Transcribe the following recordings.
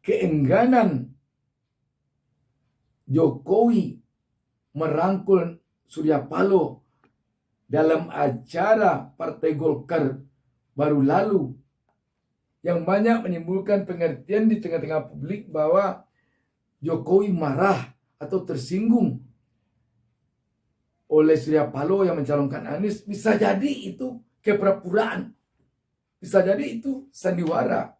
keengganan Jokowi merangkul Surya Paloh dalam acara Partai Golkar baru lalu, yang banyak menimbulkan pengertian di tengah-tengah publik bahwa Jokowi marah atau tersinggung oleh Surya Paloh yang mencalonkan Anies. Bisa jadi itu kepura-puraan, bisa jadi itu sandiwara.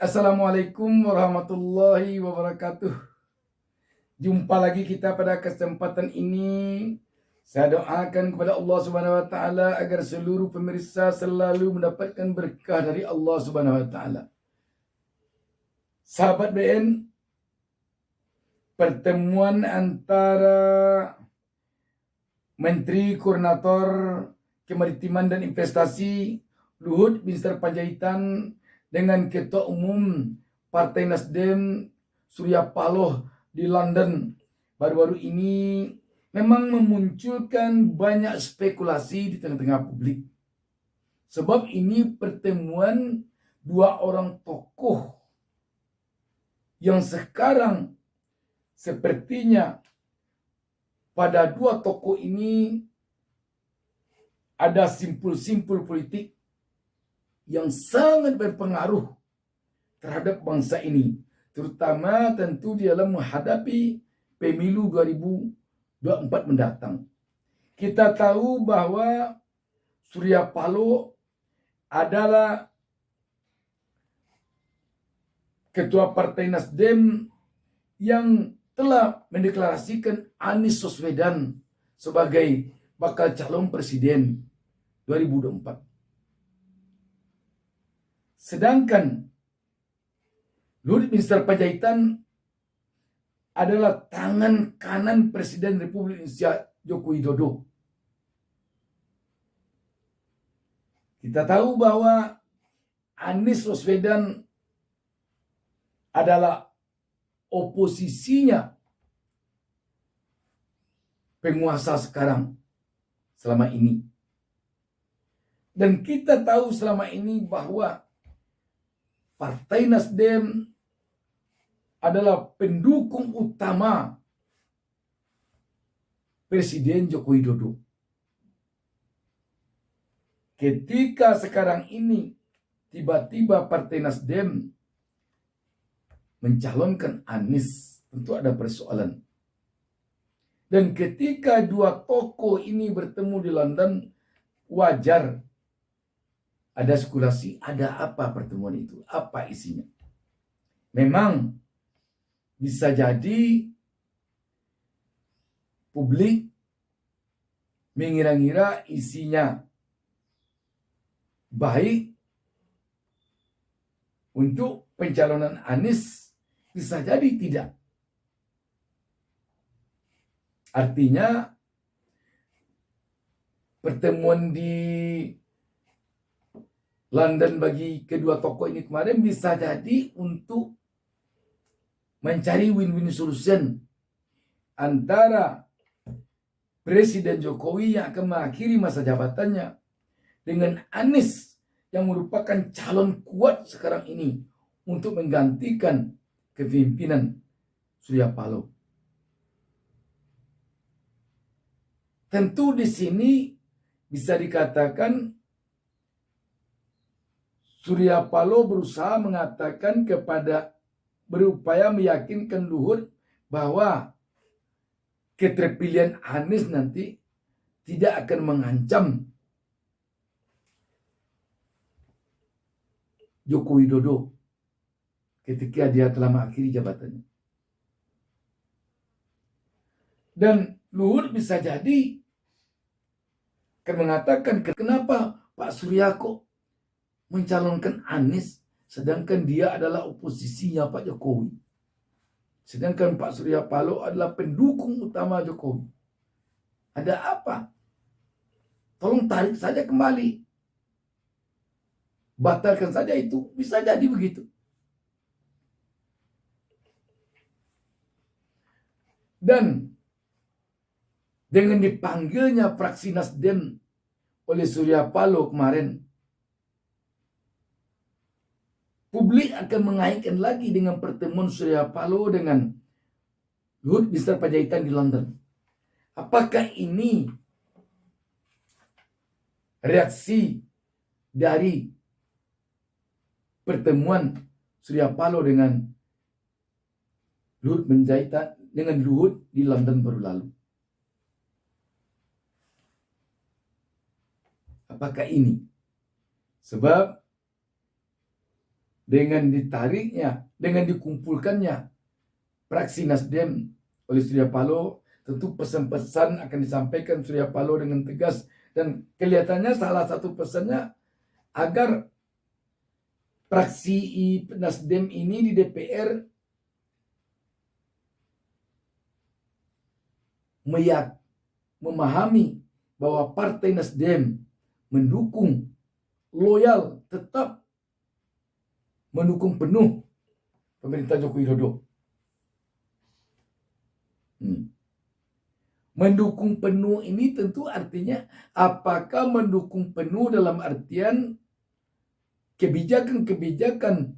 Assalamualaikum warahmatullahi wabarakatuh. Jumpa lagi kita pada kesempatan ini. Saya doakan kepada Allah Subhanahu wa taala agar seluruh pemirsa selalu mendapatkan berkah dari Allah Subhanahu wa taala. Sahabat BN, pertemuan antara Menteri Koordinator Kemaritiman dan Investasi Luhut Binsar Panjaitan dengan Ketua Umum Partai Nasdem Surya Paloh di London baru-baru ini memang memunculkan banyak spekulasi di tengah-tengah publik. Sebab ini pertemuan dua orang tokoh yang sekarang sepertinya pada dua tokoh ini ada simpul-simpul politik yang sangat berpengaruh terhadap bangsa ini, terutama tentu di dalam menghadapi pemilu 2024 mendatang. Kita tahu bahwa Surya Paloh adalah ketua Partai Nasdem yang telah mendeklarasikan Anies Baswedan sebagai bakal calon presiden 2024. Sedangkan Luhut Binsar Panjaitan adalah tangan kanan Presiden Republik Indonesia Joko Widodo. Kita tahu bahwa Anies Baswedan adalah oposisinya penguasa sekarang selama ini. Dan kita tahu selama ini bahwa Partai Nasdem adalah pendukung utama Presiden Joko Widodo. Ketika sekarang ini tiba-tiba Partai Nasdem mencalonkan Anies, tentu ada persoalan. Dan ketika dua tokoh ini bertemu di London, wajar ada spekulasi, ada apa pertemuan itu? Apa isinya? Memang bisa jadi publik mengira-ngira isinya baik untuk pencalonan Anies, bisa jadi tidak. Artinya pertemuan di London bagi kedua tokoh ini kemarin bisa jadi untuk mencari win-win solution antara Presiden Jokowi yang akan mengakhiri masa jabatannya dengan Anies yang merupakan calon kuat sekarang ini untuk menggantikan kepemimpinan Surya Paloh. Tentu di sini bisa dikatakan Surya Paloh berusaha mengatakan berupaya meyakinkan Luhut bahwa keterpilihan Anies nanti tidak akan mengancam Joko Widodo ketika dia telah mengakhiri jabatannya. Dan Luhut bisa jadi akan mengatakan, kenapa Pak Surya kok mencalonkan Anies sedangkan dia adalah oposisinya Pak Jokowi. Sedangkan Pak Surya Paloh adalah pendukung utama Jokowi. Ada apa? Tolong tarik saja kembali. Batalkan saja itu. Bisa jadi begitu. Dan dengan dipanggilnya fraksi Nasdem oleh Surya Paloh kemarin, publik akan mengaitkan lagi dengan pertemuan Surya Paloh dengan Luhut Binsar Panjaitan di London. Apakah ini reaksi dari pertemuan Surya Paloh dengan Luhut Panjaitan dengan Luhut di London baru lalu? Apakah ini? Sebab dengan ditariknya, dengan dikumpulkannya fraksi Nasdem oleh Surya Paloh, tentu pesan-pesan akan disampaikan Surya Paloh dengan tegas, dan kelihatannya salah satu pesannya agar fraksi Nasdem ini di DPR memahami bahwa Partai Nasdem mendukung, loyal, tetap mendukung penuh pemerintah Joko Widodo. Mendukung penuh ini tentu artinya apakah mendukung penuh dalam artian kebijakan-kebijakan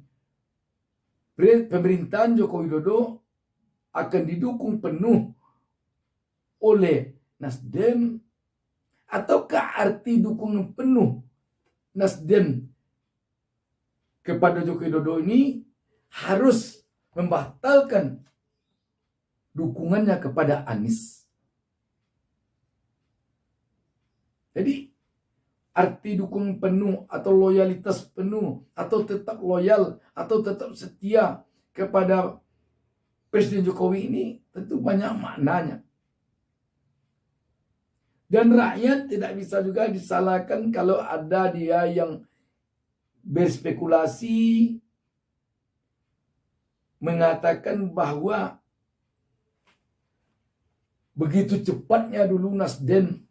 pemerintahan Joko Widodo akan didukung penuh oleh Nasdem, ataukah arti dukungan penuh Nasdem kepada Joko Widodo ini harus membatalkan dukungannya kepada Anies? Jadi arti dukungan penuh atau loyalitas penuh atau tetap loyal atau tetap setia kepada Presiden Jokowi ini tentu banyak maknanya. Dan rakyat tidak bisa juga disalahkan kalau ada dia yang berspekulasi mengatakan bahwa begitu cepatnya dulu Nasdem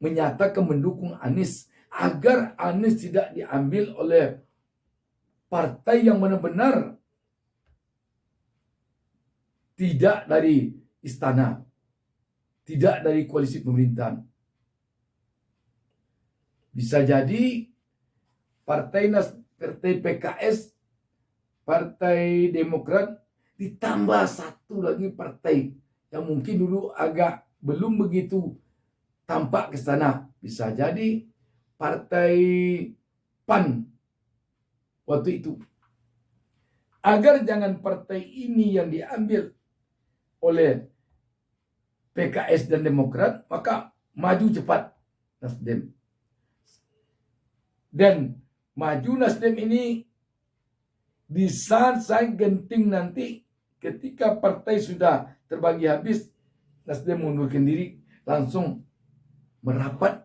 menyatakan mendukung Anies agar Anies tidak diambil oleh partai yang benar-benar tidak dari istana, tidak dari koalisi pemerintahan. Bisa jadi partai PKS, Partai Demokrat, ditambah satu lagi partai yang mungkin dulu agak belum begitu tampak ke sana. Bisa jadi Partai PAN waktu itu. Agar jangan partai ini yang diambil oleh PKS dan Demokrat, maka maju cepat Nasdem. Dan maju Nasdem ini di saat-saat genting nanti, ketika partai sudah terbagi habis, Nasdem mengundurkan diri, langsung merapat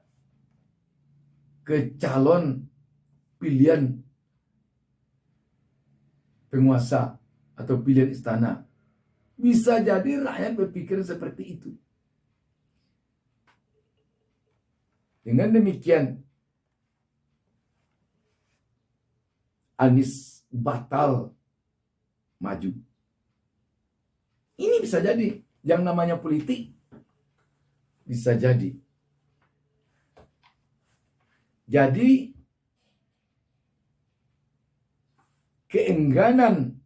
ke calon pilihan penguasa atau pilihan istana. Bisa jadi rakyat berpikir seperti itu. Dengan demikian, Anies batal maju. Ini bisa jadi, yang namanya politik bisa jadi. Jadi keengganan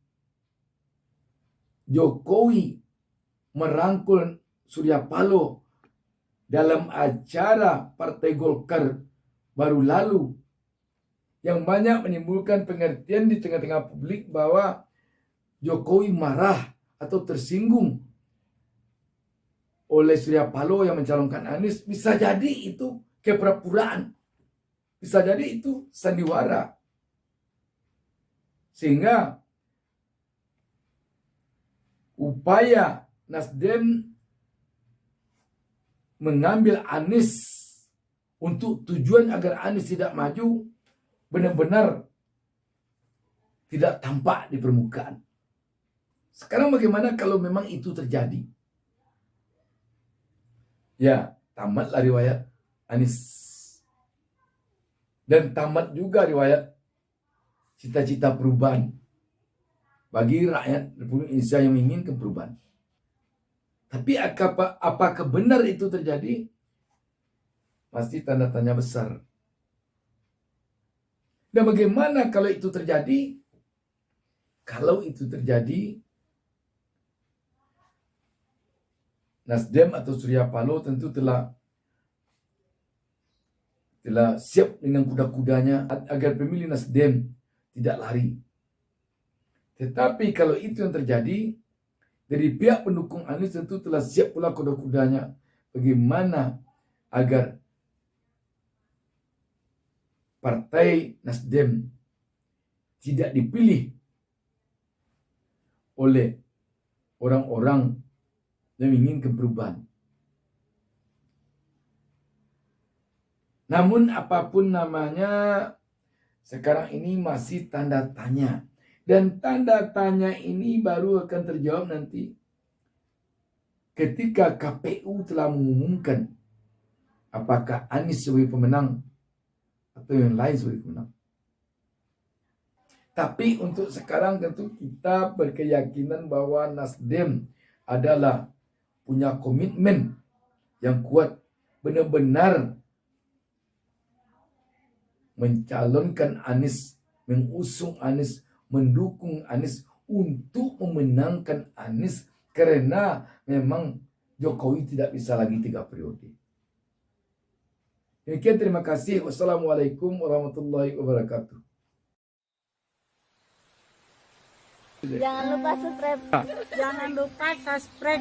Jokowi merangkul Surya Paloh dalam acara Partai Golkar baru lalu, yang banyak menimbulkan pengertian di tengah-tengah publik bahwa Jokowi marah atau tersinggung oleh Surya Paloh yang mencalonkan Anies. Bisa jadi itu kepura-puraan, bisa jadi itu sandiwara, sehingga upaya Nasdem mengambil Anies untuk tujuan agar Anies tidak maju benar-benar tidak tampak di permukaan. Sekarang bagaimana kalau memang itu terjadi? Ya, tamatlah riwayat Anies. Dan tamat juga riwayat cita-cita perubahan. bagi rakyat Republik Indonesia yang menginginkan perubahan. Tapi apakah benar itu terjadi? Pasti tanda tanya besar. Dan bagaimana kalau itu terjadi? Kalau itu terjadi, Nasdem atau Surya Paloh tentu telah siap dengan kuda-kudanya agar pemilih Nasdem tidak lari. Tetapi kalau itu yang terjadi, dari pihak pendukung Anies tentu telah siap pula kuda-kudanya. Bagaimana agar partai Nasdem tidak dipilih oleh orang-orang yang menginginkan perubahan. Namun apapun namanya, sekarang ini masih tanda tanya. Dan tanda tanya ini baru akan terjawab nanti ketika KPU telah mengumumkan apakah Anies sebagai pemenang atau yang lain sebagai pemenang. Tapi untuk sekarang tentu kita berkeyakinan bahwa Nasdem adalah punya komitmen yang kuat, benar-benar mencalonkan Anies, mengusung Anies, mendukung Anies untuk memenangkan Anies, karena memang Jokowi tidak bisa lagi 3 periode. Demikian, terima kasih. Wassalamualaikum warahmatullahi wabarakatuh. Jangan lupa subscribe.